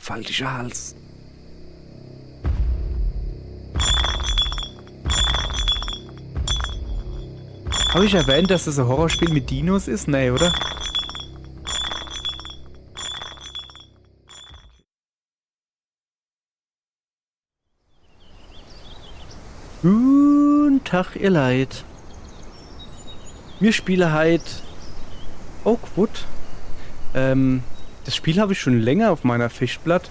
faltischer Hals. Habe ich erwähnt, dass das ein Horrorspiel mit Dinos ist? Nee, oder? Guten Tag, ihr Leid. Wir spielen halt Oakwood. Das Spiel habe ich schon länger auf meiner Festplatte.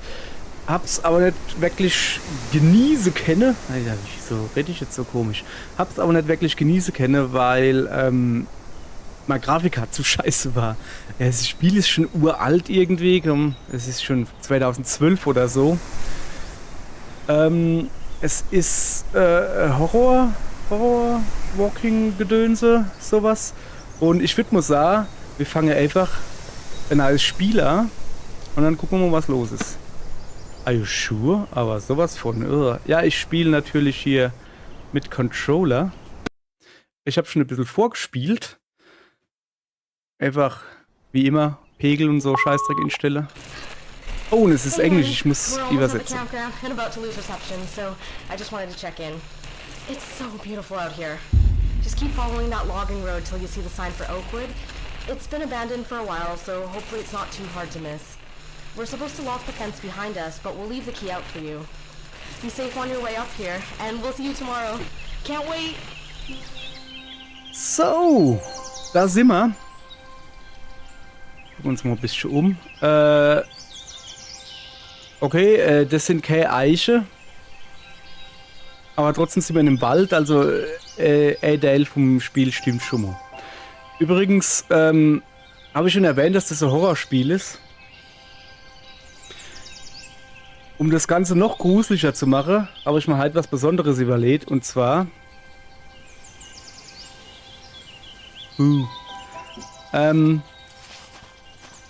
Hab's aber nicht wirklich genießen können. Naja, wieso rede ich jetzt so komisch? Hab's aber nicht wirklich genießen können, weil meine Grafikkarte zu scheiße war. Ja, das Spiel ist schon uralt irgendwie. Es ist schon 2012 oder so. Es ist Horror, Walking-Gedönse, sowas. Und ich würde mal sagen, wir fangen einfach als Spieler und dann gucken wir mal, was los ist. Are you sure? Aber sowas von. Ja, ich spiele natürlich hier mit Controller. Ich habe schon ein bisschen vorgespielt. Einfach, wie immer, Pegel und so Scheißdreck instelle. Oh, und es ist Englisch, ich muss übersetzen. It's so beautiful out here. Just keep following that logging road till you see the sign for Oakwood. It's been abandoned for a while, so hopefully it's not too hard to miss. We're supposed to lock the fence behind us, but we'll leave the key out for you. Be safe on your way up here, and we'll see you tomorrow. Can't wait! So, da sind wir. Gucken uns mal ein bisschen um. Okay, das sind keine Eiche. Aber trotzdem sind wir in einem Wald, also Teil vom Spiel stimmt schon mal. Übrigens, habe ich schon erwähnt, dass das ein Horrorspiel ist. Um das Ganze noch gruseliger zu machen, habe ich mir halt was Besonderes überlegt, und zwar...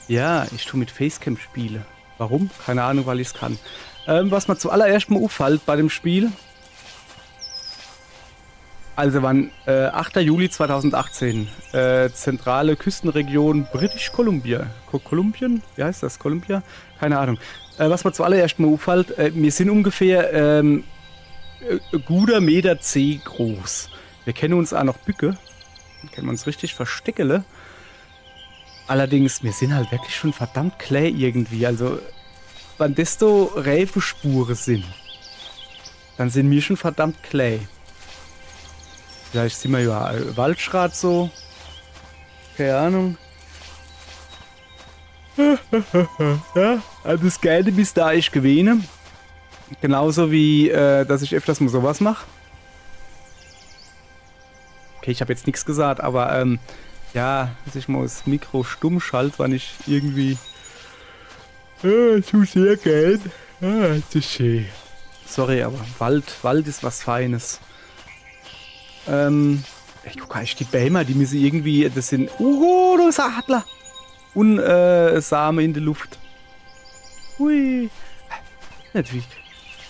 ja, ich tue mit Facecam spiele. Warum? Keine Ahnung, weil ich es kann. Was mir zuallererst mal auffällt bei dem Spiel... Also wann 8. Juli 2018, zentrale Küstenregion British Columbia. Kolumbien? Wie heißt das? Columbia? Keine Ahnung. Was mir zuallererst mal auffällt, wir sind ungefähr guter Meter C groß. Wir kennen uns auch noch Bücke. Wir kennen uns richtig versteckele. Allerdings, wir sind halt wirklich schon verdammt klein irgendwie. Also, wenn desto Räfelspuren sind, dann sind wir schon verdammt klein. Vielleicht sind wir ja Waldschrat so. Keine Ahnung. Ja, also das Geile bis da ich gewähne. Genauso wie, dass ich öfters mal sowas mache. Okay, ich habe jetzt nichts gesagt, aber ja, dass ich mal das Mikro stumm schalte, wenn ich irgendwie zu sehr gern. Das ist schön. Sorry, aber Wald ist was Feines. Ich gucke eigentlich die Bäume, die müssen irgendwie, das sind, da ist ein Adler. Und Samen in der Luft. Hui. Natürlich.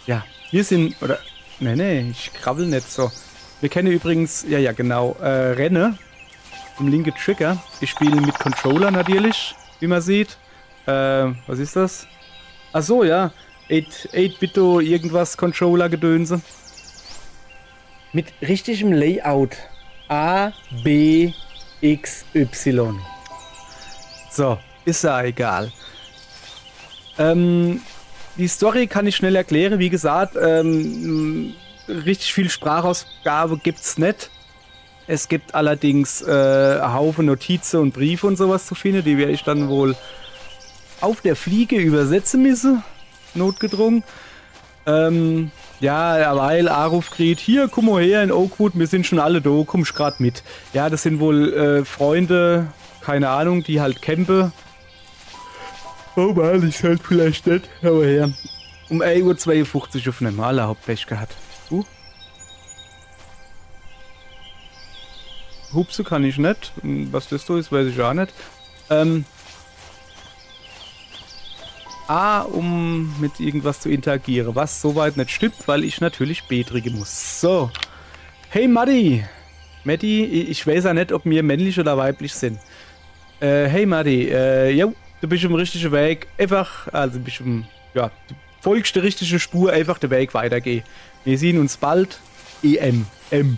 Ja, wir sind, oder, nee, ich krabbel nicht so. Wir kennen übrigens, ja, genau, Renne im linken Trigger. Ich spiele mit Controller natürlich, wie man sieht. Was ist das? Ach so, ja. 8-Bit irgendwas Controller-Gedönse. Mit richtigem Layout. A, B, X, Y. So, ist ja egal. Die Story kann ich schnell erklären. Wie gesagt, richtig viel Sprachausgabe gibt's nicht. Es gibt allerdings einen Haufen Notizen und Briefe und sowas zu finden. Die werde ich dann wohl auf der Fliege übersetzen müssen. Notgedrungen. Ja, weil Aruf kriegt, hier, komm mal her in Oakwood, wir sind schon alle da, kommst grad mit. Ja, das sind wohl Freunde, keine Ahnung, die halt campen. Oh man, ich halt vielleicht nicht, aber ja. Um 1:52 Uhr auf einem Maler Hauptpech gehabt. Hupse kann ich nicht, was das so ist, weiß ich auch nicht. Um mit irgendwas zu interagieren, was soweit nicht stimmt, weil ich natürlich B drücken muss. So. Hey Maddie, ich weiß ja nicht, ob wir männlich oder weiblich sind. Hey Maddie, jo, du bist im richtigen Weg. Einfach, also bist im ja, du folgst der richtigen Spur, einfach den Weg weitergehen. Wir sehen uns bald. EM. M.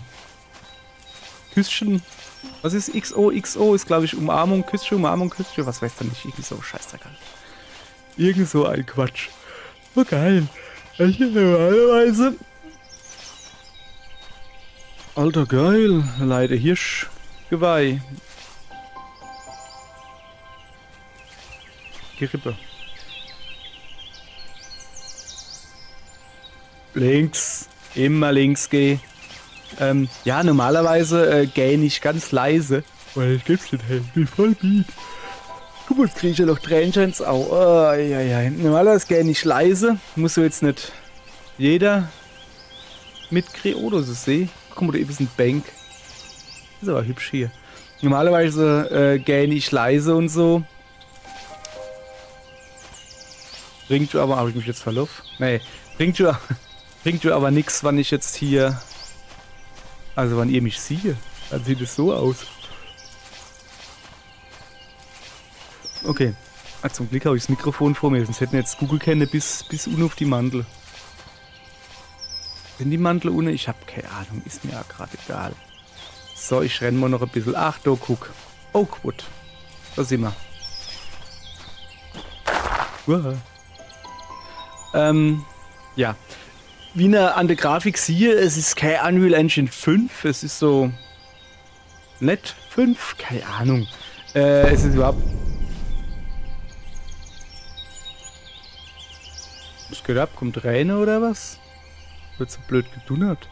Küsschen. Was ist XO? XO ist, glaube ich, Umarmung, Küsschen, was weiß du nicht. Irgendwie so, scheißdreck halt. Irgend so ein Quatsch. Oh, geil. Normalerweise. Alter, geil. Leider Hirschgeweih. Gerippe. Links. Immer links geh. Ja, normalerweise gähn ich ganz leise. Weil ich gib's nicht, hey. Wie voll Beat. Guck mal, jetzt krieg ich ja noch Tränchen ins Auge. Oh, ja, ja. Normalerweise gähn ich leise. Muss so jetzt nicht jeder mitkriegen. Oder so sehen. Guck mal, da ist ein Bank. Ist aber hübsch hier. Normalerweise gähn ich leise und so. Bringt du aber, habe ich mich jetzt verlaufen? Nee, bringt du aber nichts, wann ich jetzt hier, also wann ihr mich seht. Dann sieht es so aus. Okay, zum Glück habe ich das Mikrofon vor mir, sonst hätten wir jetzt Google-Kenne bis unten auf die Mantel. Sind die Mantel unten? Ich habe keine Ahnung, ist mir ja gerade egal. So, ich renne mal noch ein bisschen. Ach, da guck. Oakwood. Da sind wir. Uah. Ja. Wie ihr an der Grafik sehe, es ist kein Unreal Engine 5, es ist so nicht 5, keine Ahnung. Es ist überhaupt... Was geht ab? Kommt Träne oder was? Wird so blöd gedunnert.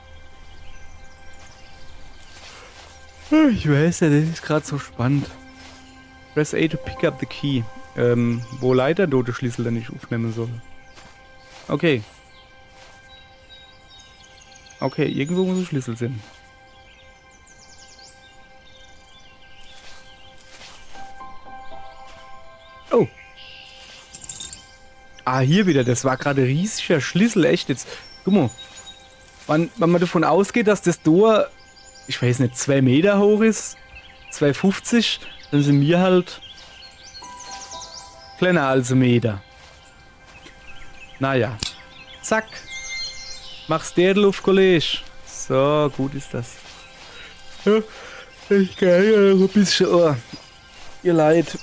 Ich weiß ja, das ist gerade so spannend. Press A to pick up the key. Wo leider der Schlüssel dann nicht aufnehmen soll. Okay. Okay, irgendwo muss ein Schlüssel sein. Oh. Ah, hier wieder. Das war gerade ein riesiger Schlüssel. Echt jetzt. Guck mal. Wenn man davon ausgeht, dass das Tor, ich weiß nicht, 2 Meter hoch ist, 2,50, dann sind wir halt kleiner als 1 Meter. Naja. Zack. Mach's der Luft, Kollege. So, gut ist das. Ja, ich kann ja noch ein bisschen... Oh. Ihr Leid.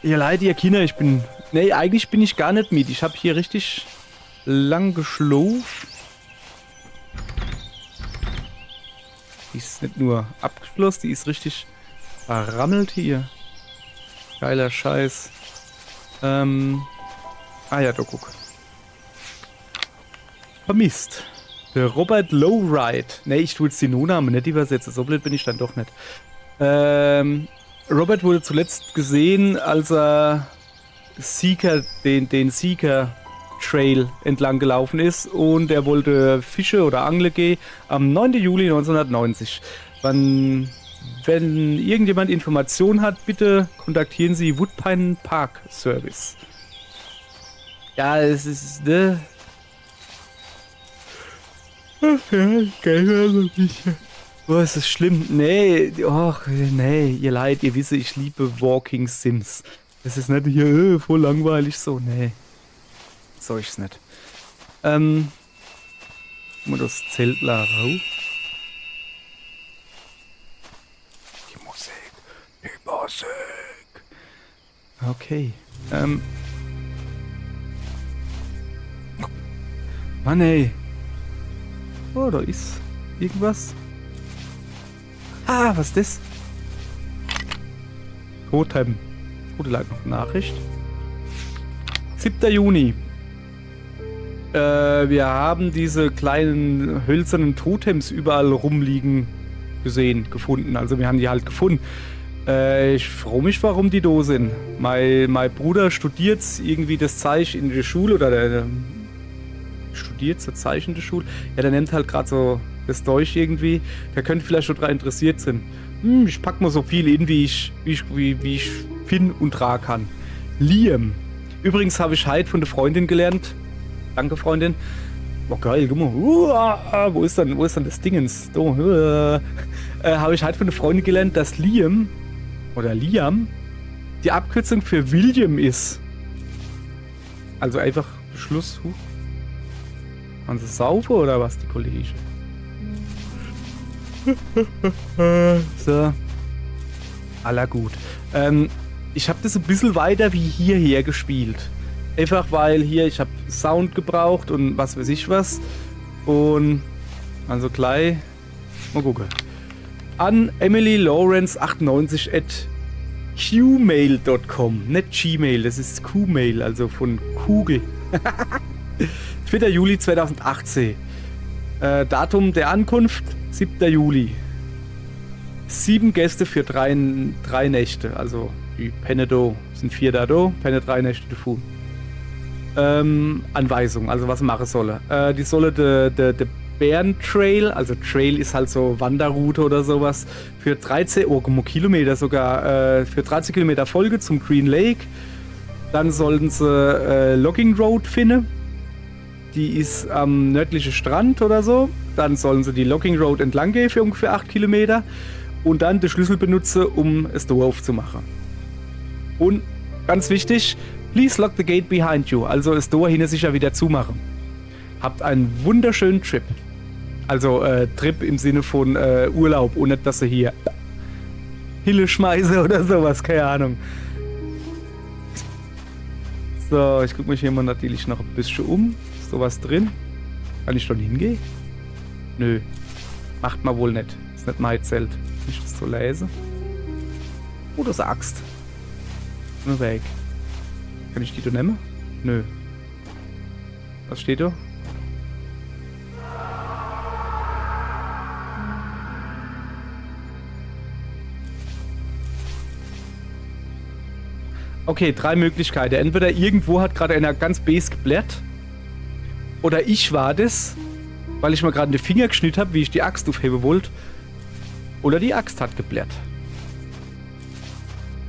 Ihr Kinder, ich bin... Nee, eigentlich bin ich gar nicht mit. Ich habe hier richtig lang geschlafen. Die ist nicht nur abgeschlossen, die ist richtig verrammelt hier. Geiler Scheiß. Ah ja, da guck. Vermisst. Der Robert Lowride. Ne, ich tue jetzt den No-Namen nicht übersetzen. So blöd bin ich dann doch nicht. Robert wurde zuletzt gesehen, als er Seeker, den Seeker Trail entlang gelaufen ist und er wollte Fische oder Angeln gehen am 9. Juli 1990. Wenn irgendjemand Informationen hat, bitte kontaktieren Sie Woodpine Park Service. Ja, es ist, ne? Ach ja, geil, oh, es ist schlimm. Nee, och, nee, ihr Leid, ihr wisst, ich liebe Walking Sims. Das ist nicht hier, voll langweilig so, nee. So ist es nicht. Mal das Zelt la raus. Die Musik. Okay. Mann ey. Oh, da ist irgendwas. Ah, was ist das? Totem. Gute Leid noch Nachricht. 7. Juni. Wir haben diese kleinen hölzernen Totems überall rumliegen gefunden. Also wir haben die halt gefunden. Ich freue mich, warum die da sind. Mein Bruder studiert irgendwie das Zeichen in der Schule oder der studiert so Zeichen in der Schule. Ja, der nimmt halt gerade so das Deutsch irgendwie. Der könnte vielleicht schon daran interessiert sein. Ich pack mal so viel in, wie ich finden und tragen kann. Liam. Übrigens habe ich heute von der Freundin gelernt. Danke, Freundin. Oh, geil, guck mal. Wo ist dann das Dingens? Habe ich heute von der Freundin gelernt, dass Liam die Abkürzung für William ist. Also einfach Schluss. Waren sie saufen oder was, die Kollegen? So. Aller gut. Ich habe das ein bisschen weiter wie hierher gespielt. Einfach weil hier, ich habe Sound gebraucht und was weiß ich was. Und also gleich mal gucken. An Emily Lawrence 98 at qmail.com. Nicht Gmail, das ist Qmail, also von Kugel. 4. Juli 2018. Datum der Ankunft 7. Juli. 7 Gäste für 3 Nächte. Also die Penne do sind 4 da do, Penne 3 Nächte davon. Anweisung, also was machen solle. Die solle de Bären Trail, also Trail ist halt so Wanderroute oder sowas, für 13 Kilometer sogar, für 13 Kilometer Folge zum Green Lake. Dann sollten sie Logging Road finden. Die ist am nördlichen Strand oder so. Dann sollen sie die Logging Road entlang gehen für ungefähr 8 Kilometer. Und dann den Schlüssel benutzen, um das Tor aufzumachen. Und ganz wichtig, please lock the gate behind you. Also das Tor hinter sich ja wieder zumachen. Habt einen wunderschönen Trip. Also Trip im Sinne von Urlaub und nicht, dass ihr hier Hille schmeiße oder sowas, keine Ahnung. So, ich gucke mich hier mal natürlich noch ein bisschen um. Ist sowas drin? Kann ich schon hingehen? Nö. Macht man wohl nicht. Ist nicht mein Zelt. Nicht das zu lesen. Oh, das ist eine Axt. Nur weg. Kann ich die da nehmen? Nö. Was steht da? Okay, 3 Möglichkeiten. Entweder irgendwo hat gerade einer ganz base geblärt. Oder ich war das, weil ich mal gerade den Finger geschnitten habe, wie ich die Axt aufheben wollte. Oder die Axt hat geblärt.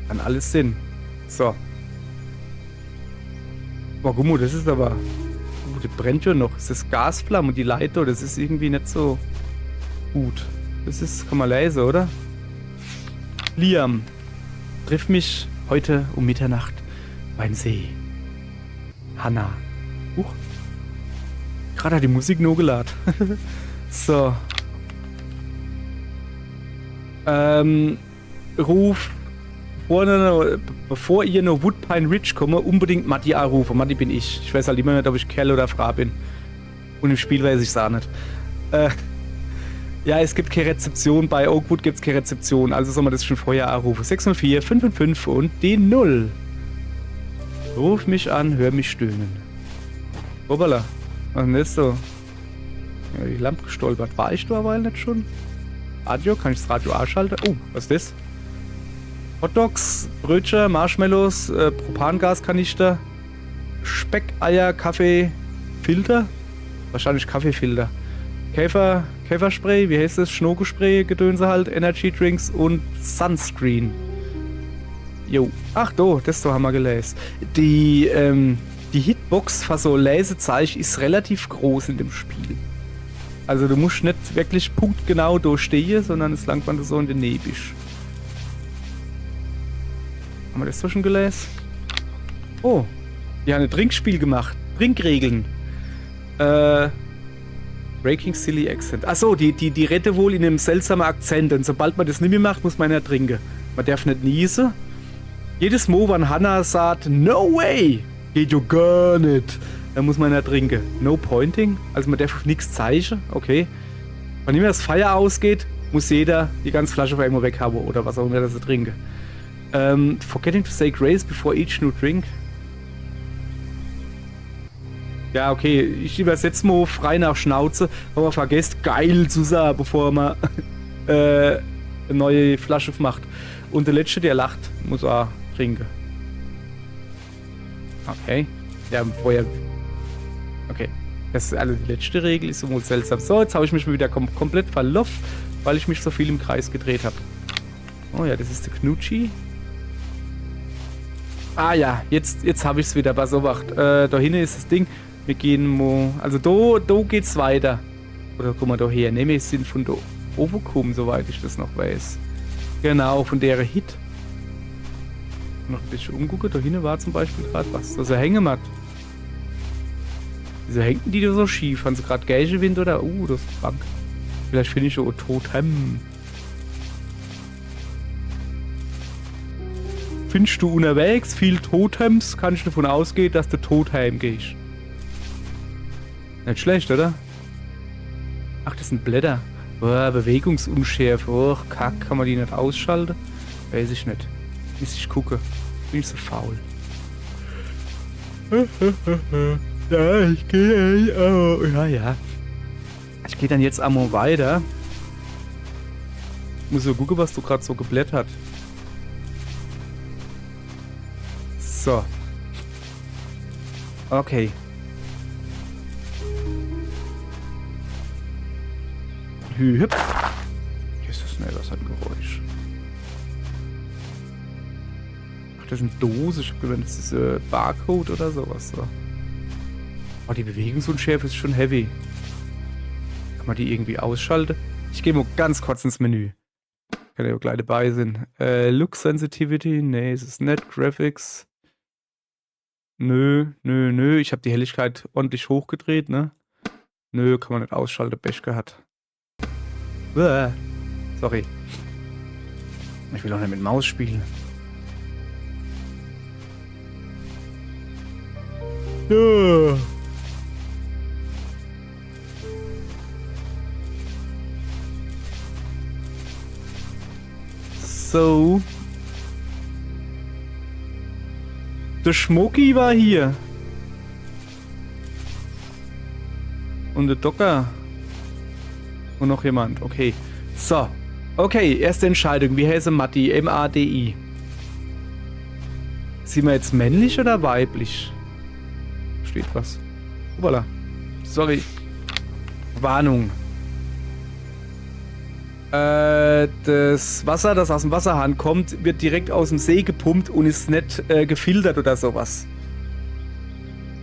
Kann alles Sinn. So. Boah, guck mal, das ist aber... Oh, das brennt ja noch. Das ist Gasflamme und die Leiter, das ist irgendwie nicht so gut. Das ist, kann man lesen, oder? Liam, triff mich heute um Mitternacht beim See. Hanna. Gerade hat die Musik nur geladen. So. Ruf vorne, bevor ihr nach Woodpine Ridge komme, unbedingt Matti anrufen. Matti bin ich. Ich weiß halt immer nicht, ob ich Kerl oder Frau bin. Und im Spiel weiß ich es auch nicht. Ja, es gibt keine Rezeption. Bei Oakwood gibt es keine Rezeption. Also soll man das schon vorher anrufen. 604 555 und die 0. Ruf mich an, hör mich stöhnen. Hoppala. Was ist denn das so? Ja, die Lampe gestolpert. War ich da aber nicht schon? Radio? Kann ich das Radio anschalten? Oh, was ist das? Hotdogs, Brötchen, Marshmallows, Propangaskanister, Speck, Eier, Kaffee, Filter? Wahrscheinlich Kaffeefilter. Käferspray, wie heißt das? Schnockespray, Gedönse halt, Energy Drinks und Sunscreen. Jo. Ach do, das so haben wir gelesen. Die Hitbox für so Lesezeichen ist relativ groß in dem Spiel. Also du musst nicht wirklich punktgenau durchstehen, sondern es langt, wenn du so in der Nähe bist. Haben wir das so schon gelesen? Oh, die haben ein Trinkspiel gemacht. Trinkregeln. Breaking Silly Accent. Achso, die rette wohl in einem seltsamen Akzent. Und sobald man das nicht mehr macht, muss man ja trinken. Man darf nicht niesen. Jedes Mal, wenn Hannah sagt, no way, geht ja gar nicht, dann muss man ja trinken. No pointing, also man darf auf nichts zeigen, okay. Wenn immer das Feuer ausgeht, muss jeder die ganze Flasche auf einmal weghaben oder was auch immer, dass er trinke. Forgetting to say grace before each new drink. Ja, okay, ich übersetze mal frei nach Schnauze, aber vergesst geil zu sagen, bevor man eine neue Flasche macht. Und der Letzte, der lacht, muss auch trinken. Okay. Ja, vorher. Okay. Das ist also die letzte Regel, ist wohl seltsam. So, jetzt habe ich mich wieder komplett verlaufen, weil ich mich so viel im Kreis gedreht habe. Oh ja, das ist der Knutschi. Ah ja, jetzt habe ich es wieder. Pass auf, wacht. Da hinten ist das Ding. Wir gehen mal. Also da geht's weiter. Oder guck mal da her. Ne, wir sind von da oben gekommen, soweit ich das noch weiß. Genau, von der Hit. Noch ein bisschen umgucken. Da hinten war zum Beispiel gerade was. Das ist ein Hängematt. Wieso hängen die da so schief? Haben sie gerade Geigewind oder? Das ist krank. Vielleicht finde ich so ein Totem. Findest du unterwegs viel Totems, kann ich davon ausgehen, dass du tot heimgehst. Nicht schlecht, oder? Ach, das sind Blätter. Boah, Bewegungsunschärfe. Oh, Kack, kann man die nicht ausschalten? Weiß ich nicht. Muss ich gucken. Bin ich so faul. Ja, ich gehe. Ja. Ich gehe dann jetzt einmal weiter. Muss ja gucken, was du gerade so geblättert. So. Okay. Hüp. Jesus, ne, was hat ein Geräusch? Ach, das ist eine Dose. Ich hab gedacht, das ist Barcode oder sowas. So. Oh, die Bewegungsunschärfe ist schon heavy. Kann man die irgendwie ausschalten? Ich gehe mal ganz kurz ins Menü. Kann ja auch gleich dabei sein. Look Sensitivity. Nee, es ist nicht. Graphics. Nö. Ich habe die Helligkeit ordentlich hochgedreht, ne? Nö, kann man nicht ausschalten. Pech gehabt. Sorry. Ich will auch nicht mit Maus spielen. Ja. So. Der Schmucki war hier. Und der Docker. Und noch jemand. Okay. So. Okay, erste Entscheidung. Wie heißt Matti? M-A-D-I. Sind wir jetzt männlich oder weiblich? Steht was. Hoppala. Sorry. Warnung. Das Wasser, das aus dem Wasserhahn kommt, wird direkt aus dem See gepumpt und ist nicht gefiltert oder sowas.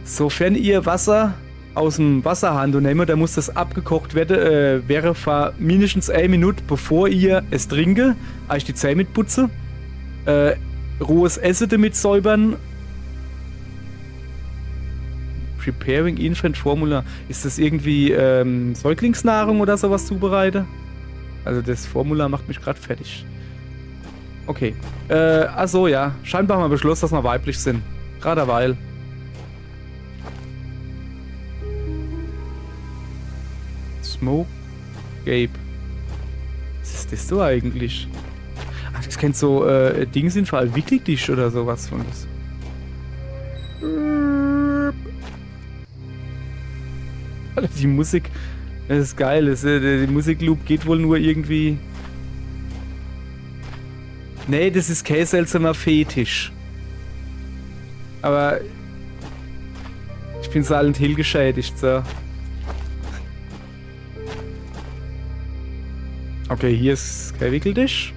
Sofern ihr Wasser aus dem Wasserhahn nehmt, dann muss das abgekocht werden, wäre für mindestens 1 Minute, bevor ihr es trinke, euch die Zähne mit putze, rohes Essen damit säubern. Preparing Infant Formula. Ist das irgendwie Säuglingsnahrung oder sowas zubereiten? Also das Formular macht mich gerade fertig. Okay. Achso, ja. Scheinbar haben wir beschlossen, dass wir weiblich sind. Gerade weil. Smoke Gabe. Was ist das so eigentlich? Ach, das kennt so Dinge sind vor allem Wickeltisch oder sowas von das. Alter, die Musik. Das ist geil. Die Musikloop geht wohl nur irgendwie. Nee, das ist kein seltsamer Fetisch. Aber ich bin Silent Hill geschädigt, so. Okay, hier ist kein Wickeltisch.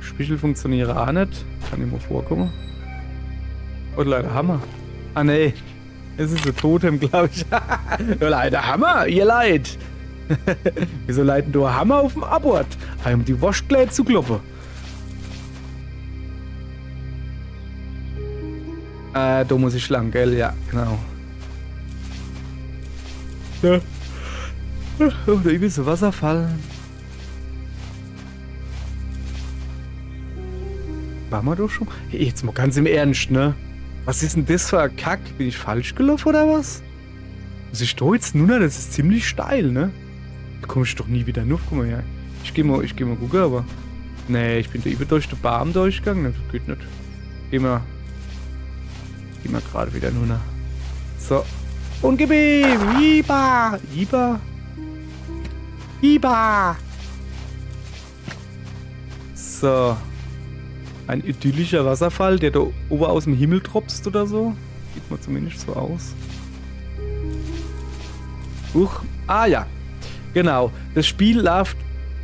Spiegel funktioniert auch nicht. Kann nicht mal vorkommen. Und leider Hammer. Ah, nee. Es ist ein Totem, glaube ich. Ja, leider Hammer, ihr Leid. Wieso leiten du Hammer auf dem Abort? Um die Waschkleid zu kloppen. Da muss ich lang, gell? Ja, genau. Ja. Oh, da ist ein Wasserfall. Waren wir doch schon? Hey, jetzt mal ganz im Ernst, ne? Was ist denn das für ein Kack? Bin ich falsch gelaufen oder was? Also ich stehe jetzt nur noch, das ist ziemlich steil, ne? Da komme ich doch nie wieder nur. Guck mal her. Ich geh mal gucken, aber. Nee, ich bin da über durch den Baum durchgegangen. Das geht nicht. Geh mal gerade wieder nur noch. So. Und gib ihm! Iba! So. Ein idyllischer Wasserfall, der da oben aus dem Himmel tropft oder so. Sieht mal zumindest so aus. Ah ja. Genau. Das Spiel läuft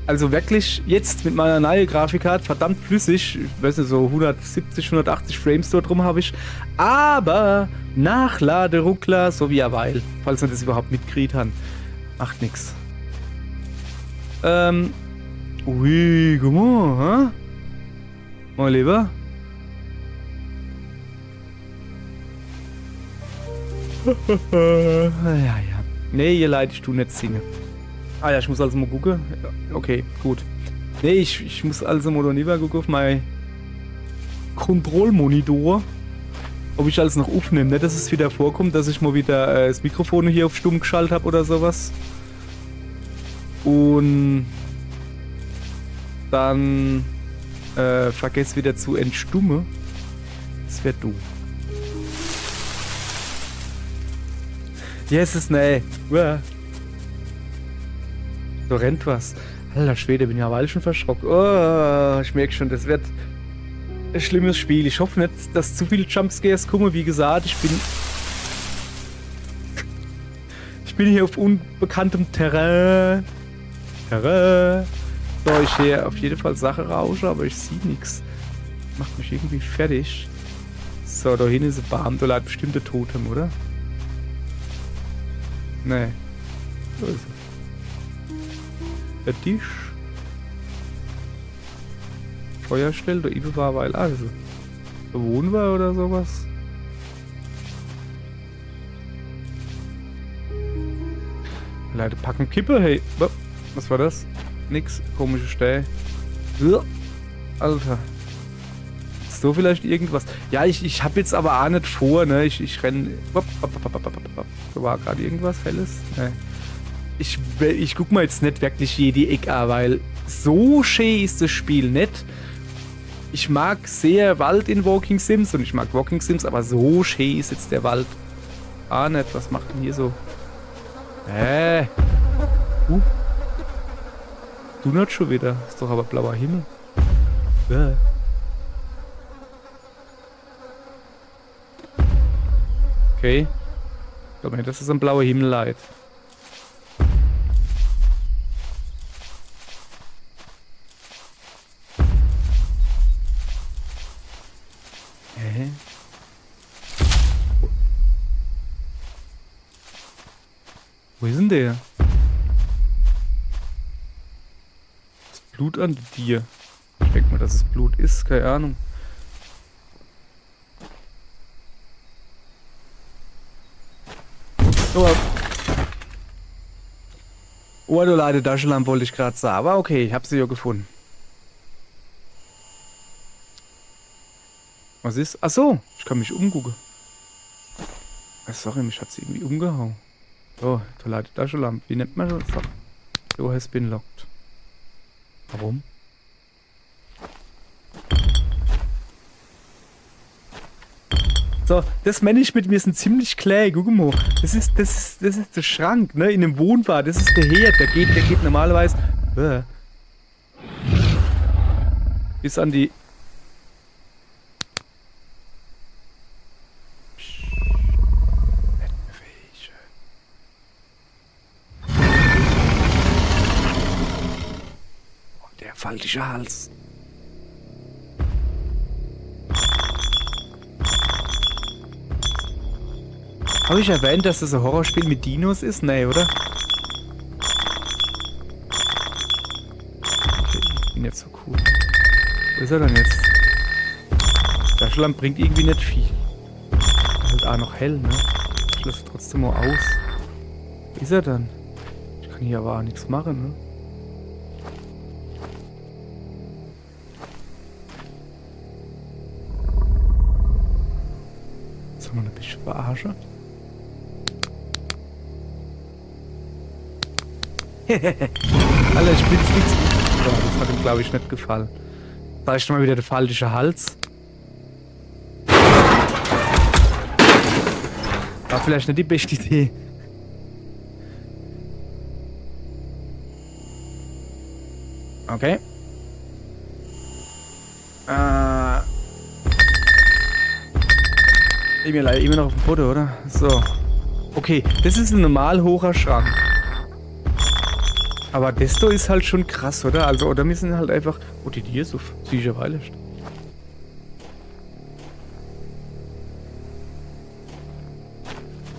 also wirklich jetzt mit meiner neuen Grafikkarte verdammt flüssig. Ich weiß nicht, so 170, 180 Frames dort drum habe ich. Aber Nachladeruckler so wie weil, falls man das überhaupt mitkriegt hat. Macht nix. Ui, guck mal, hä? Mein Lieber. Ja. Nee, ihr Leid, ich tu nicht singen. Ah ja, ich muss also mal gucken. Ja, okay, gut. Nee, ich muss also mal lieber gucken auf mein Kontrollmonitor, ob ich alles noch aufnehme. Nicht, dass es wieder vorkommt, dass ich mal wieder das Mikrofon hier auf stumm geschaltet habe oder sowas. Und dann vergesse wieder zu entstummen. Das wäre doof. Yes, nee. Uah. Da rennt was. Alter Schwede, bin ja weil schon verschrocken. Oh, ich merke schon, das wird ein schlimmes Spiel. Ich hoffe nicht, dass zu viele Jumpscares kommen. Wie gesagt, ich bin hier auf unbekanntem Terrain. So, ich höre auf jeden Fall Sache rauschen, aber ich sehe nichts. Macht mich irgendwie fertig. So, da hinten ist ein Baum. Da lag bestimmt ein Totem, oder? Nee. So ist er. Der Tisch. Feuerstelle, da eben war weil also. Bewohnen wir oder sowas? Leute packen Kippe, hey. Was war das? Nix. Komische Stelle. Alter. Ist so vielleicht irgendwas? Ja, ich hab jetzt aber auch nicht vor, ne? Ich renn. Da war gerade irgendwas Helles? Ne. Ich guck mal jetzt nicht wirklich jede Ecke an, weil so schön ist das Spiel nicht. Ich mag sehr Wald in Walking Sims und ich mag Walking Sims, aber so schön ist jetzt der Wald auch nicht. Was macht denn hier so? Du nicht schon wieder. Ist doch aber blauer Himmel. Okay. Ich glaube nicht, dass es ein blauer Himmel leid. Wo ist denn der? Das Blut an dir. Ich denke mal, dass es Blut ist, keine Ahnung. Oh, du Leute, Taschenlampe wollte ich gerade sagen. Aber okay, ich habe sie ja gefunden. Was ist? Ach so, ich kann mich umgucken. Sorry, mich hat sie irgendwie umgehauen. Oh, Toilette, Taschenlampe. Wie nennt man das? So has been locked. Warum? So, das Männchen mit mir sind ziemlich klar. Guck mal. Das ist der Schrank, ne? In dem Wohnbad. Das ist der Herd. Der geht normalerweise bis an die. Der falsche Hals. Habe ich erwähnt, dass das ein Horrorspiel mit Dinos ist? Nee, oder? Okay, ich bin jetzt so cool. Wo ist er denn jetzt? Der Schlamm bringt irgendwie nicht viel. Halt auch noch hell, ne? Ich lasse trotzdem mal aus. Wo ist er dann? Ich kann hier aber auch nichts machen, ne? Soll man ein bisschen verarschen? Alter, ich bin's nichts. Das hat ihm, glaube ich, nicht gefallen. Da ist schon mal wieder der falsche Hals. War vielleicht nicht die beste Idee. Okay. Immer noch auf dem Boden, oder? So. Okay, das ist ein normal hoher Schrank. Aber das da ist halt schon krass, oder? Also, oder wir sind halt einfach. Oh, die hier so sicherweise.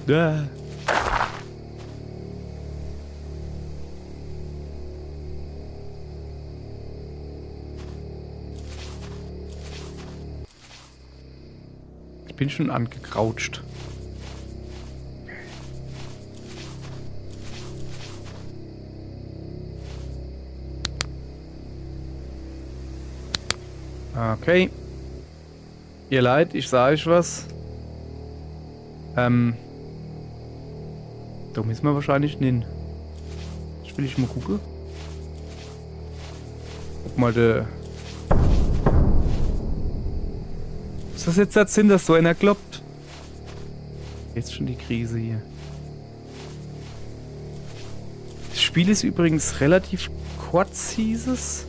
Da. Ich bin schon angecroucht. Okay. Ihr Leid, ich sage euch was. Da müssen wir wahrscheinlich hin. Ich will mal gucken. Guck mal, ist das jetzt der Sinn, dass so einer kloppt? Jetzt schon die Krise hier. Das Spiel ist übrigens relativ kurz, hieß es.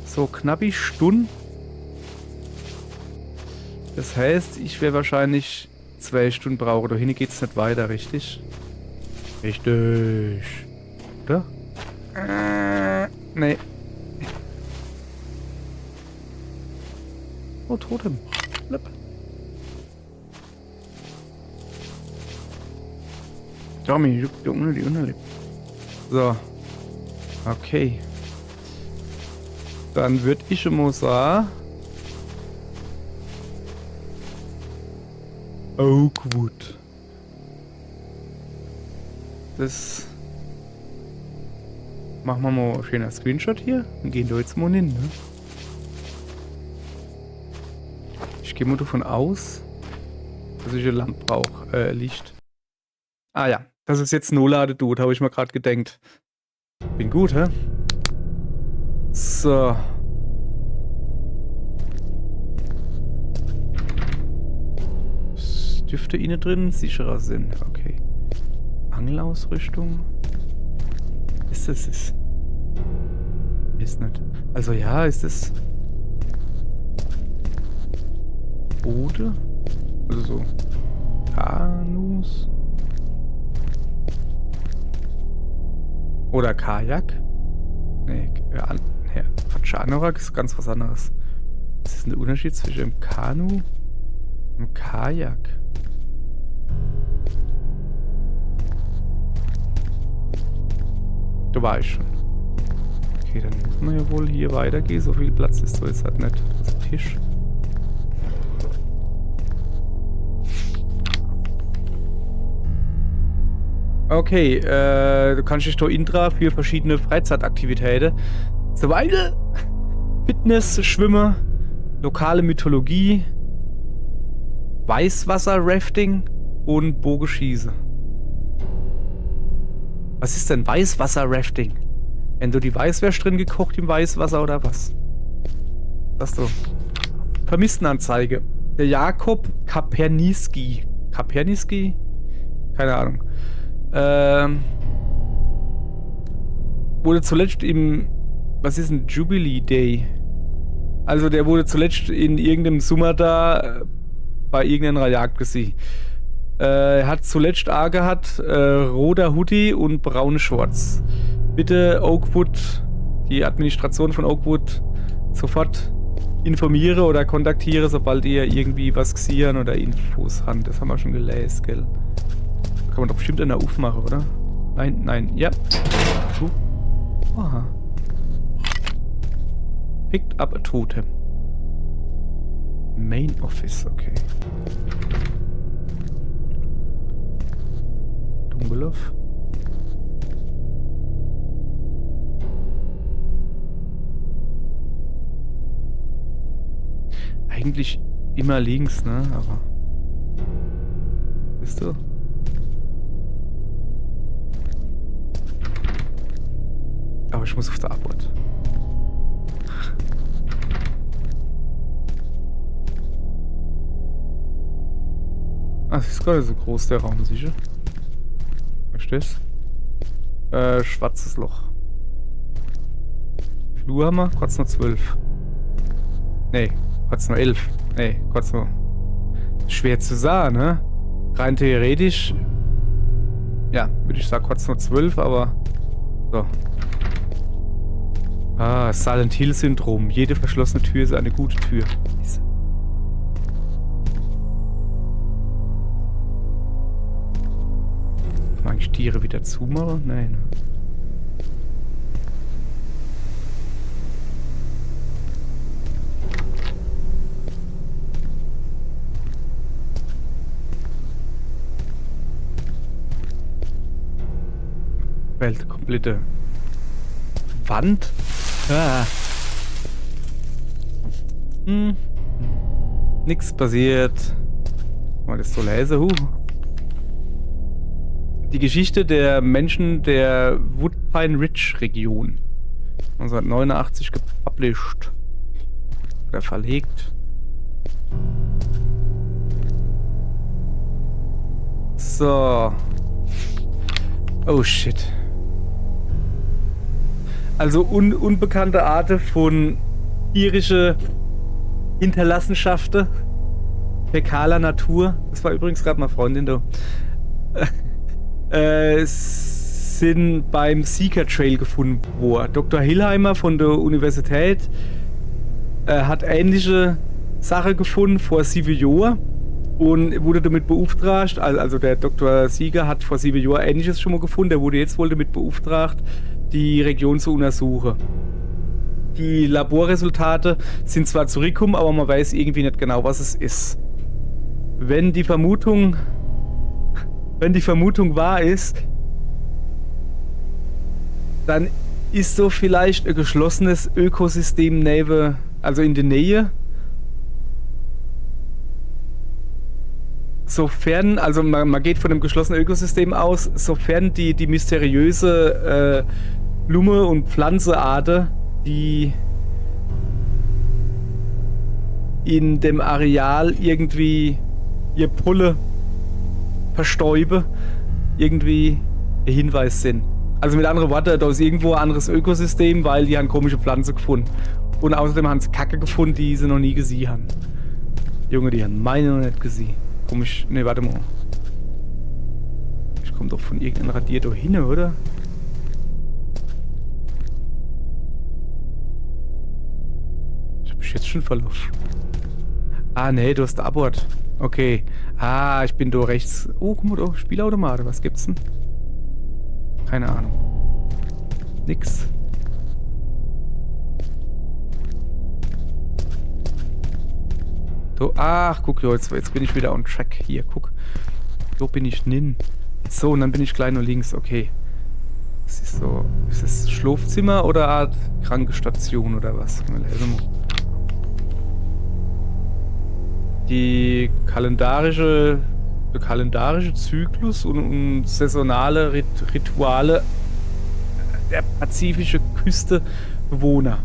So knapp Stunde. Das heißt, ich werde wahrscheinlich 2 Stunden brauchen. Da hinten geht es nicht weiter, richtig? Richtig. Oder? Nee. Oh, Totem. Flip. Tommy, die Unterlippe. So. Okay. Dann würde ich mal sagen... Oakwood. Das... Machen wir mal ein schöner Screenshot hier. Dann gehen wir jetzt mal hin, ne? Ich gehe mal davon aus, dass ich eine Lampe brauche. Licht. Ah ja, das ist jetzt No-Lade-Dude, habe ich mir gerade gedenkt. Bin gut, hä? So. Es dürfte innen drin sicherer sind. Okay. Angelausrüstung. Ist das es? Ist nicht. Also ja, ist es. Boote? Also so. Kanus. Oder Kajak? Nee, Quatsch, Anorak ist ganz was anderes. Was ist denn der Unterschied zwischen dem Kanu und dem Kajak? Da war ich schon. Okay, dann muss man ja wohl hier weitergehen. So viel Platz ist so jetzt halt nicht. Das ist ein Tisch. Okay, du kannst dich da Intra für verschiedene Freizeitaktivitäten. Zum einen Fitness, Schwimmen, lokale Mythologie, Weißwasser-Rafting und Bogenschießen. Was ist denn Weißwasser-Rafting? Wenn du die Weißwurst drin gekocht im Weißwasser oder was? Das du. Vermisstenanzeige. Der Jakob Kaperniski. Kaperniski? Keine Ahnung. Wurde zuletzt im... Was ist ein Jubilee Day? Also der wurde zuletzt in irgendeinem Sommer da bei irgendeiner Jagd gesehen. Er hat zuletzt auch gehabt roter Hoodie und braune Shorts. Bitte Oakwood, die Administration von Oakwood, sofort informiere oder kontaktiere, sobald ihr irgendwie was gesehen oder Infos habt. Das haben wir schon gelesen, gell? Kann man doch bestimmt einer aufmachen, oder? Nein, nein, ja. Aha. Picked up a Totem. Main Office, okay. Dungeloff. Eigentlich immer links, ne? Aber... Bist du? Aber ich muss auf der Abort. Ah, das ist gar nicht so groß, der Raum, sicher. Verstehst du? Schwarzes Loch. Flur haben wir? Kurz nur 12. Nee, kurz nur 11. Nee, kurz nur... Schwer zu sagen, ne? Rein theoretisch... Ja, würde ich sagen, kurz nur 12, aber... So. Ah, Silent Hill Syndrom. Jede verschlossene Tür ist eine gute Tür. Mag ich Tiere wieder zumachen? Nein. Welt, komplette Wand. Ah. Nix passiert. Kann man das so lesen? Die Geschichte der Menschen der Woodpine Ridge Region. 1989 gepublished. Oder verlegt. So. Oh shit. Also unbekannte Arten von tierische Hinterlassenschaften fäkaler Natur. Das war übrigens gerade meine Freundin da. Sind beim Seeker Trail gefunden worden. Dr. Hillheimer von der Universität hat ähnliche Sachen gefunden vor 7 Jahren und wurde damit beauftragt, also der Dr. Sieger hat vor 7 Jahren Ähnliches schon mal gefunden, der wurde jetzt wohl damit beauftragt, die Region zu untersuchen. Die Laborresultate sind zwar zurückgekommen, aber man weiß irgendwie nicht genau, was es ist. Wenn die Vermutung wahr ist, dann ist so vielleicht ein geschlossenes Ökosystem neben, also in der Nähe. Sofern, also man geht von einem geschlossenen Ökosystem aus, sofern die mysteriöse Blume- und Pflanzenarten, die in dem Areal irgendwie ihr Pulle verstäuben, irgendwie ein Hinweis sind. Also mit anderen Worten, da ist irgendwo ein anderes Ökosystem, weil die haben komische Pflanzen gefunden. Und außerdem haben sie Kacke gefunden, die sie noch nie gesehen haben. Junge, die haben meine noch nicht gesehen. Komisch, ne, warte mal. Ich komme doch von irgendeinem Radier da hin, oder? Ich hab mich jetzt schon verlaufen. Ah, ne, du hast Abort. Okay. Ah, ich bin da rechts. Oh, guck mal da, Spielautomate. Was gibt's denn? Keine Ahnung. Nix. So, ach, guck, jetzt bin ich wieder on track. Hier, guck. So bin ich nin. So, und dann bin ich gleich nur links. Okay. Das ist so. Ist das Schlafzimmer oder eine Art Krankenstation oder was? Der kalendarische Zyklus und saisonale Rituale der pazifischen Küste-Bewohner.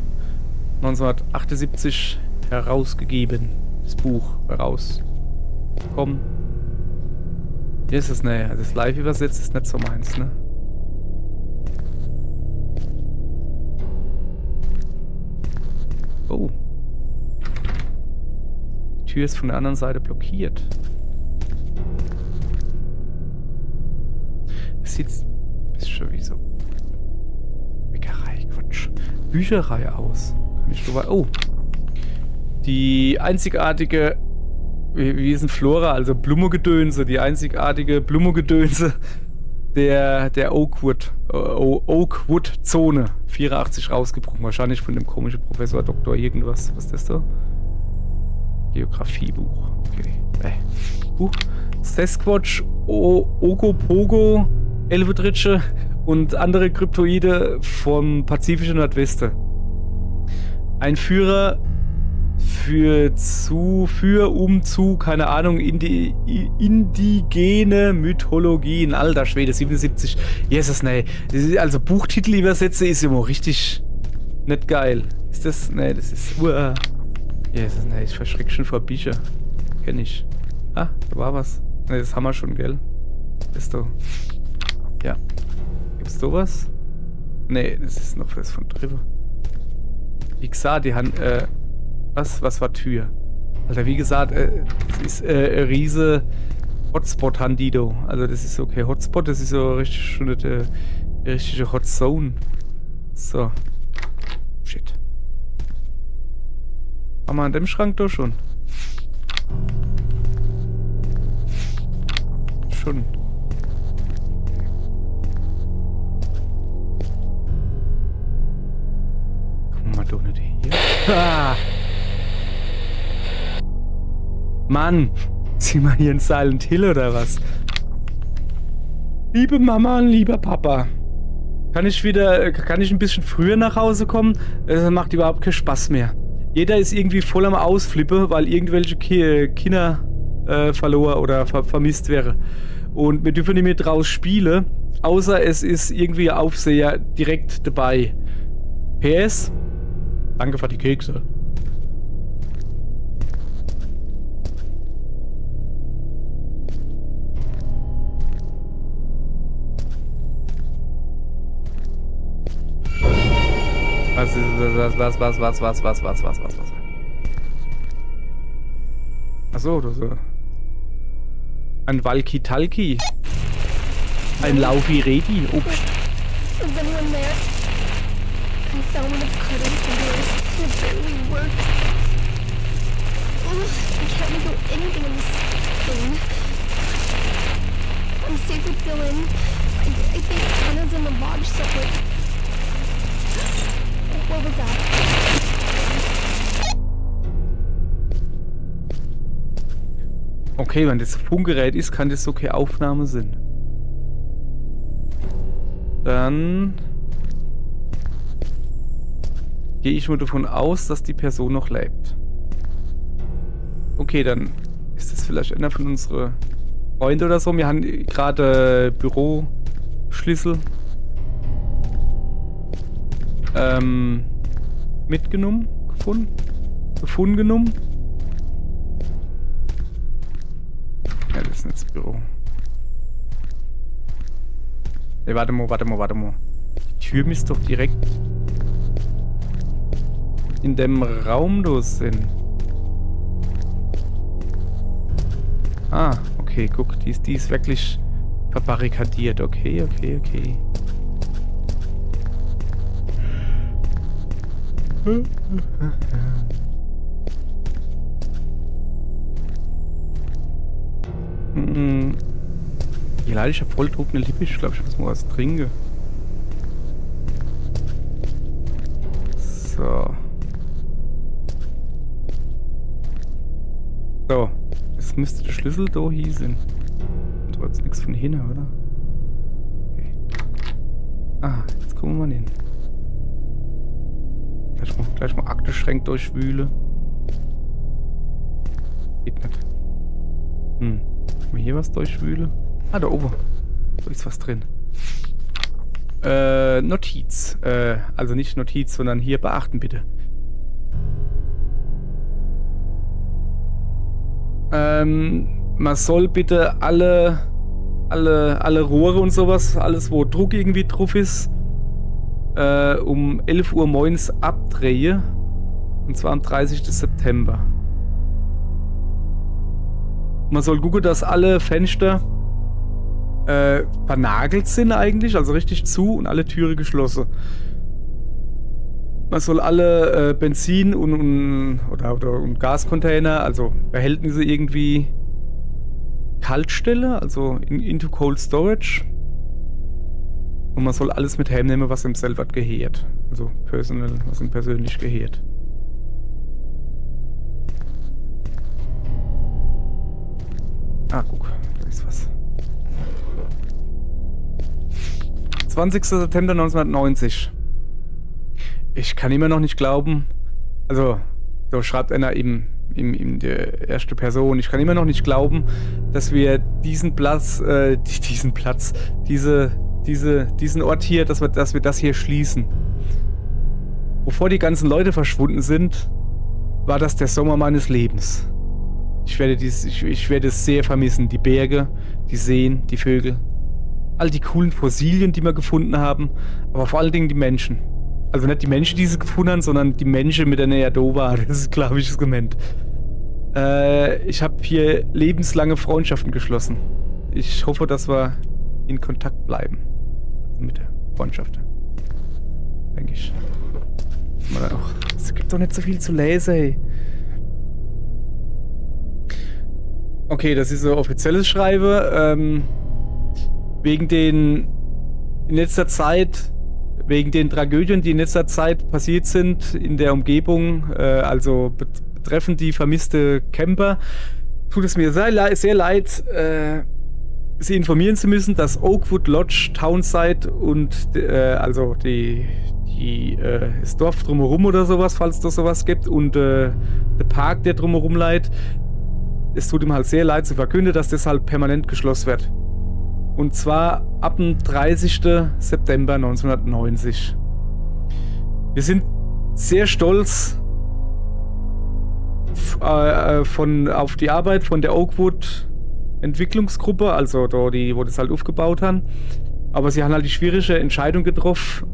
1978 herausgegeben. Das Buch herauskommen. Hier ist es, ne, das live übersetzt ist nicht so meins, ne? Oh. Die Tür ist von der anderen Seite blockiert. Das sieht schon wie so Bäckerei, Quatsch. Bücherei aus. Kann ich drüber. Oh. Die einzigartige, wie ist ein Flora, also Blumengedönse, die einzigartige Blumengedönse der Oakwood-Zone. 84 rausgebrochen, wahrscheinlich von dem komischen Professor Doktor irgendwas. Was ist das da? Geografiebuch. Okay. Sasquatch, Ogopogo, Elvedritsche und andere Kryptoide vom pazifischen Nordwesten. Ein Führer keine Ahnung, indigene Mythologien. Alter Schwede, 77. Jesus, nee. Also Buchtitel übersetze ist immer richtig nicht geil. Ist das? Nee, das ist. Jesus, nee, ich verschreck schon vor Bücher. Kenn ich. Ah, da war was. Nee, das haben wir schon, gell? Ist doch. Ja. Gibt's sowas? Nee, das ist noch was von drüber. Wie gesagt, die haben, was war Tür? Alter, wie gesagt, es ist riese Hotspot Handido. Also das ist okay. Hotspot, das ist so richtig schon eine richtige Hotzone. So. Shit. Haben wir an dem Schrank doch schon? Schon. Guck mal doch nicht hier. Ah! Mann, sind wir hier in Silent Hill oder was? Liebe Mama und lieber Papa, kann ich ein bisschen früher nach Hause kommen? Das macht überhaupt keinen Spaß mehr. Jeder ist irgendwie voll am Ausflippe, weil irgendwelche Kinder verloren oder vermisst wäre. Und wir dürfen nicht mehr draus spielen, außer es ist irgendwie ein Aufseher direkt dabei. PS, danke für die Kekse. Was? Achso, das ist ein Walkie-Talkie. Ein Laufi-Redi. Obst. Is anyone there? I fell when it couldn't fingers. It barely worked. Ugh, I can't make out anything in this thing. I'm safe with Dylan. I think Anna's in the lodge somewhere. What was that? Okay, wenn das ein Funkgerät ist, kann das so keine Aufnahme sein. Dann gehe ich nur davon aus, dass die Person noch lebt. Okay, dann ist das vielleicht einer von unseren Freunden oder so. Wir haben gerade Büroschlüssel mitgenommen, gefunden genommen. Ja, das ist nicht das Büro. Ne, warte mal. Die Tür müsste doch direkt in dem Raum los sein. Ah, okay, guck, die ist wirklich verbarrikadiert. Okay. Ja, leider, ich hab voll trockene Lippe. Ich glaube, ich muss mal was trinken. So. So. Jetzt müsste der Schlüssel da hier sein. Und jetzt nichts von hinten, oder? Okay. Ah, jetzt kommen wir mal hin. Gleich mal Aktenschränk durchwühlen. Geht nicht. Kann man hier was durchwühlen? Ah, da oben. Da ist was drin. Notiz. Also nicht Notiz, sondern hier beachten bitte. Man soll bitte alle Rohre und sowas, alles wo Druck irgendwie drauf ist, um 11 Uhr morgens abdrehen. Und zwar am 30. September. Man soll gucken, dass alle Fenster vernagelt sind eigentlich, also richtig zu und alle Türen geschlossen. Man soll alle Benzin und Gascontainer, also Behältnisse irgendwie kalt stellen, also into Cold Storage. Und man soll alles mit heimnehmen, was im selber gehört. Also personal, was ihm persönlich gehört. Ah, guck, da ist was. 20. September 1990. Ich kann immer noch nicht glauben, also so schreibt einer in der ersten Person, ich kann immer noch nicht glauben, dass wir diesen Ort hier, dass wir das hier schließen. Bevor die ganzen Leute verschwunden sind, war das der Sommer meines Lebens. Ich werde es sehr vermissen, die Berge, die Seen, die Vögel, all die coolen Fossilien, die wir gefunden haben, aber vor allen Dingen die Menschen. Also nicht die Menschen, die sie gefunden haben, sondern die Menschen, mit denen er da war. Das ist, glaube ich, das gemeint. Ich habe hier lebenslange Freundschaften geschlossen. Ich hoffe, dass wir in Kontakt bleiben. Mit der Freundschaft. Denke ich. Es gibt doch nicht so viel zu lesen, ey. Okay, das ist so offizielles Schreiben. Wegen den Tragödien, die in letzter Zeit passiert sind in der Umgebung, also betreffend die vermisste Camper, tut es mir sehr leid, Sie informieren zu müssen, dass Oakwood Lodge, Townside und also die das Dorf drumherum oder sowas, falls es sowas gibt. Und der Park, der drumherum leidet. Es tut ihm halt sehr leid zu verkünden, dass das halt permanent geschlossen wird. Und zwar ab dem 30. September 1990. Wir sind sehr stolz auf die Arbeit von der Oakwood Entwicklungsgruppe, also da die, wo das halt aufgebaut haben. Aber sie haben halt die schwierige Entscheidung getroffen.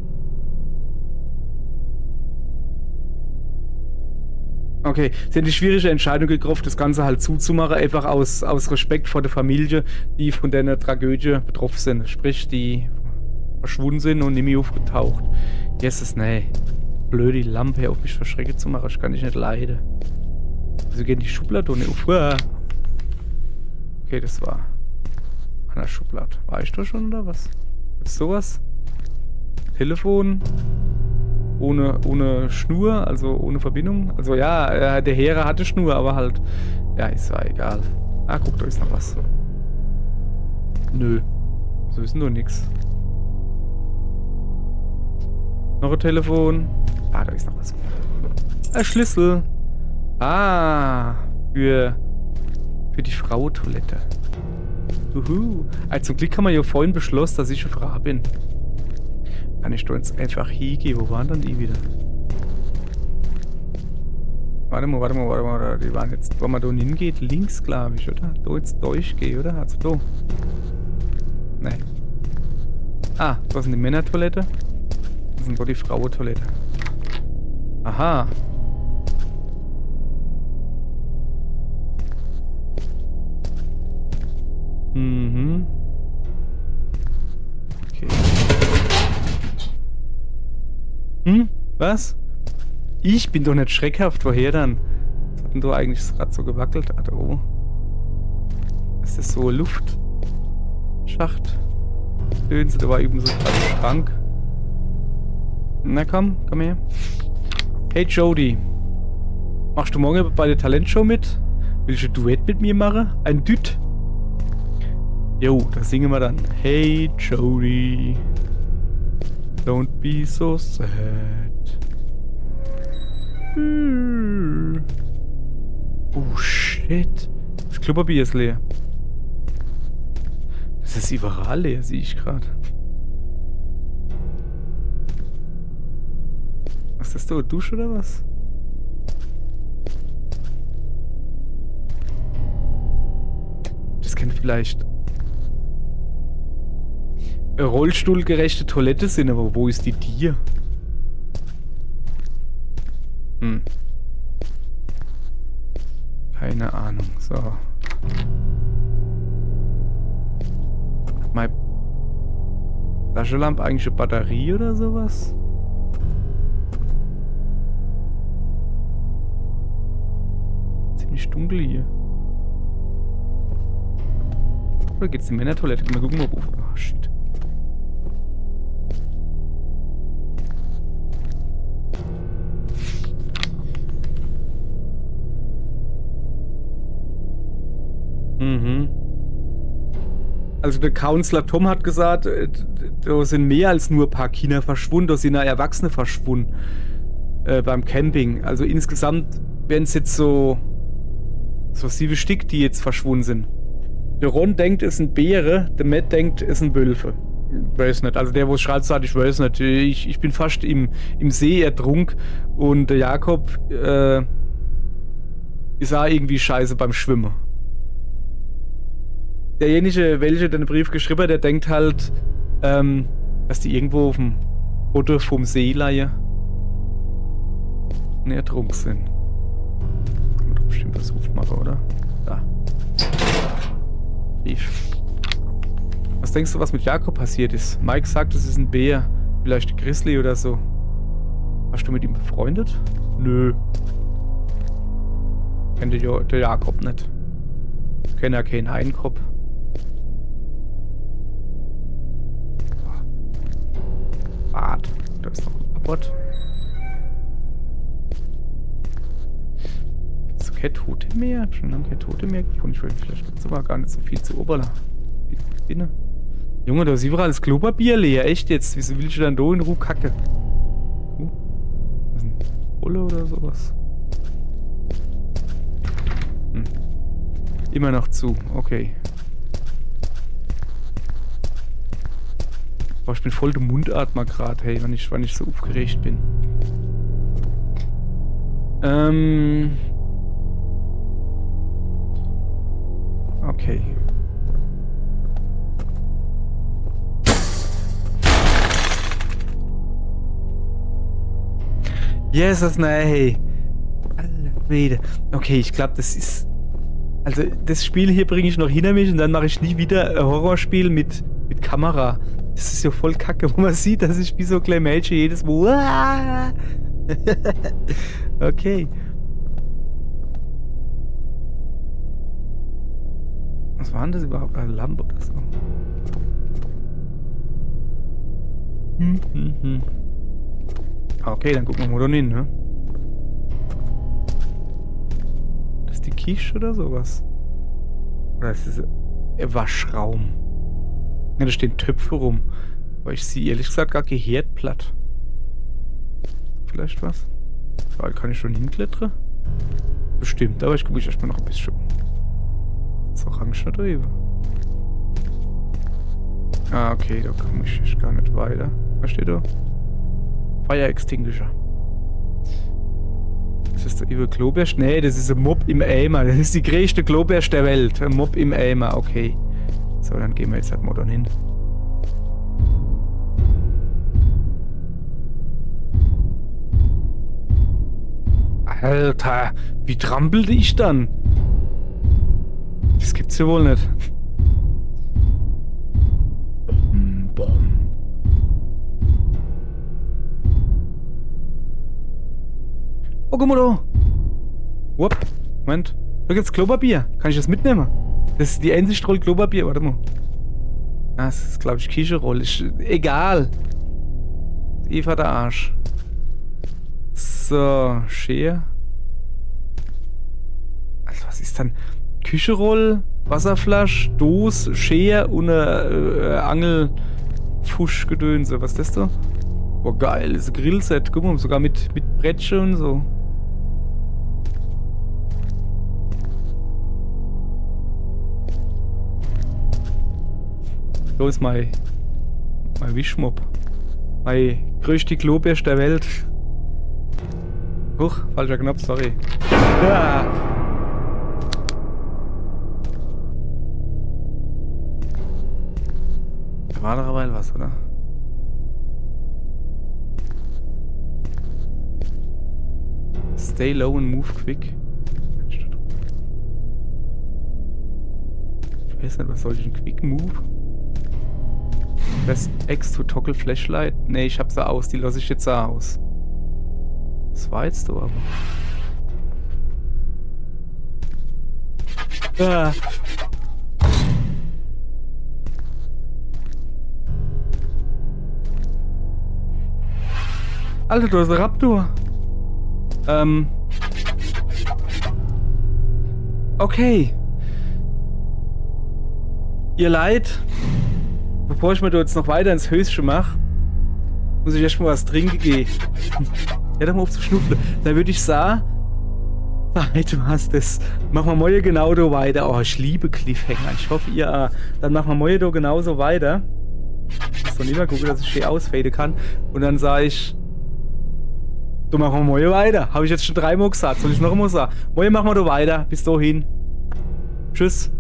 Okay, sie haben die schwierige Entscheidung getroffen, das Ganze halt zuzumachen, einfach aus Respekt vor der Familie, die von der Tragödie betroffen sind. Sprich, die verschwunden sind und nicht mehr aufgetaucht. Jesus, nee. Blöde Lampe auf mich verschrecken zu machen, das kann ich nicht leiden. Also gehen die Schublade nicht auf. Okay, das war an der Schublade. War ich da schon oder was? Gibt's sowas? Telefon. Ohne Schnur, also ohne Verbindung. Also ja, der Heere hatte Schnur, aber halt. Ja, ist ja egal. Ah, guck, da ist noch was. Nö. So ist nur nix. Noch ein Telefon. Ah, da ist noch was. Ein Schlüssel. Ah, für die Frauentoilette. Also zum Glück haben wir ja vorhin beschlossen, dass ich eine Frau bin. Kann ich da jetzt einfach hingehen? Wo waren dann die wieder? Warte mal. Die waren jetzt, wo man da hingeht, links, glaube ich, oder? Da jetzt durchgehen, oder? Also da. Nee. Ah, da sind die Männertoilette. Das sind da die Frauentoilette. Aha. Mhm. Okay. Was? Ich bin doch nicht schreckhaft, woher dann? Was hat denn da eigentlich gerade so gewackelt? Ah, da oben. Ist das so ein Luftschacht? Dönse, da war eben so gerade ein Schrank. Na komm her. Hey Jody. Machst du morgen bei der Talentshow mit? Willst du ein Duett mit mir machen? Ein Düt? Jo, da singen wir dann. Hey Jody. Don't be so sad. Oh shit. Das Klopapier ist leer. Das ist überall leer, sehe ich gerade. Was ist das da? Eine Dusche oder was? Das könnte vielleicht eine rollstuhlgerechte Toilette sind, aber wo ist die Dir? Keine Ahnung. So. Hat meine Taschenlampe eigentlich eine Batterie oder sowas? Ziemlich dunkel hier. Oder geht's in die Männertoilette? Mal gucken, ob... Oh, shit. Also der Counselor Tom hat gesagt, da sind mehr als nur ein paar Kinder verschwunden, da sind auch Erwachsene verschwunden beim Camping. Also insgesamt werden es jetzt so 7 Stück, die jetzt verschwunden sind. Der Ron denkt, es sind Bären, der Matt denkt, es sind Wölfe. Ich weiß nicht, also der, wo es schreit, sagt, ich weiß nicht. Ich bin fast im See ertrunken und der Jakob ist auch irgendwie scheiße beim Schwimmen. Derjenige, welcher den Brief geschrieben hat, der denkt halt, dass die irgendwo auf dem Boden vom See leihen und ertrunken sind. Kann man doch bestimmt was aufmachen, oder? Da. Brief. Was denkst du, was mit Jakob passiert ist? Mike sagt, es ist ein Bär. Vielleicht ein Grizzly oder so. Warst du mit ihm befreundet? Nö. Kennt der Jakob nicht. Kennt ja keinen Heinkopf. Bad. Da ist noch ein Abort. Gibt's so kein Totemeer? Hab schon lange kein Totemeer gefunden. Ich will vielleicht gibt's aber gar nicht so viel zu Oberla. Junge, da ist überall das Klopapier leer. Echt jetzt? Wieso willst du dann da in Ruhe kacke? Ein Bulle oder sowas. Immer noch zu, okay. Boah, ich bin voll der Mundatmer gerade, hey, wenn ich so aufgeregt bin. Okay. Jesus, nein, hey. Alter, okay, ich glaube, das ist... Also, das Spiel hier bringe ich noch hinter mich und dann mache ich nie wieder ein Horrorspiel mit Kamera. Das ist ja voll kacke, wo man sieht, dass ich wie so ein kleines Mädchen jedes Mal... Okay. Was war denn das überhaupt? Eine Lampe oder so? Okay, dann gucken wir mal da hin, ne? Das ist die Quiche oder sowas? Oder ist das ein Waschraum? Ja, da stehen Töpfe rum. Aber ich sehe ehrlich gesagt gar kein Herdplatt. Vielleicht was? Da kann ich schon hinklettern? Bestimmt, aber ich gucke mich erstmal noch ein bisschen um. Das ist orange da drüben. Ah, okay, da komme ich gar nicht weiter. Was steht da? Fire Extinguisher. Das ist der über Kloberst? Nee, das ist ein Mob im Eimer. Das ist die größte Kloberst der Welt. Ein Mob im Eimer, okay. So, dann gehen wir jetzt halt mal dann hin. Alter, wie trampelte ich dann? Das gibt's ja wohl nicht. Oh, guck mal da. Wupp. Moment. Da gibt's Klopapier. Kann ich das mitnehmen? Das ist die einzige Rolle Klopapier. Warte mal. Ah, das ist, glaube ich, Küchenrolle. Ist egal. Eva der Arsch. So, Schere. Also, was ist dann? Küchenroll, Wasserflasche, Dose, Schere und eine Angelfuschgedönse. Was ist das da? Boah, geil. Das ist ein Grillset. Guck mal, sogar mit Brettchen und so. Da ist mein Wischmopp. Mein größte Klobürste der Welt. Huch, falscher Knopf, sorry. Ja. Da war doch aber was, oder? Stay low and move quick. Ich weiß nicht, was soll ich? Ein Quick Move? Press X to toggle Flashlight. Ne, ich hab sie aus. Die lasse ich jetzt aus. Das war jetzt so, aber. Ah. Alter, du hast einen Raptor. Okay. Ihr Leid. Bevor ich mir da jetzt noch weiter ins Höschen mache, muss ich erstmal was trinken gehen. Ja, doch mal auf zu schnuffeln. Dann würde ich sagen, du hast es. Machen wir morgen genau da weiter. Oh, ich liebe Cliffhanger. Ich hoffe, ihr auch. Dann machen wir morgen da genauso weiter. Ich muss doch nicht mal gucken, dass ich schön ausfaden kann. Und dann sage ich, du machen wir morgen weiter. Habe ich jetzt schon 3 Mal gesagt. Soll ich noch einmal sagen? Morgen machen wir da weiter. Bis dahin. Tschüss.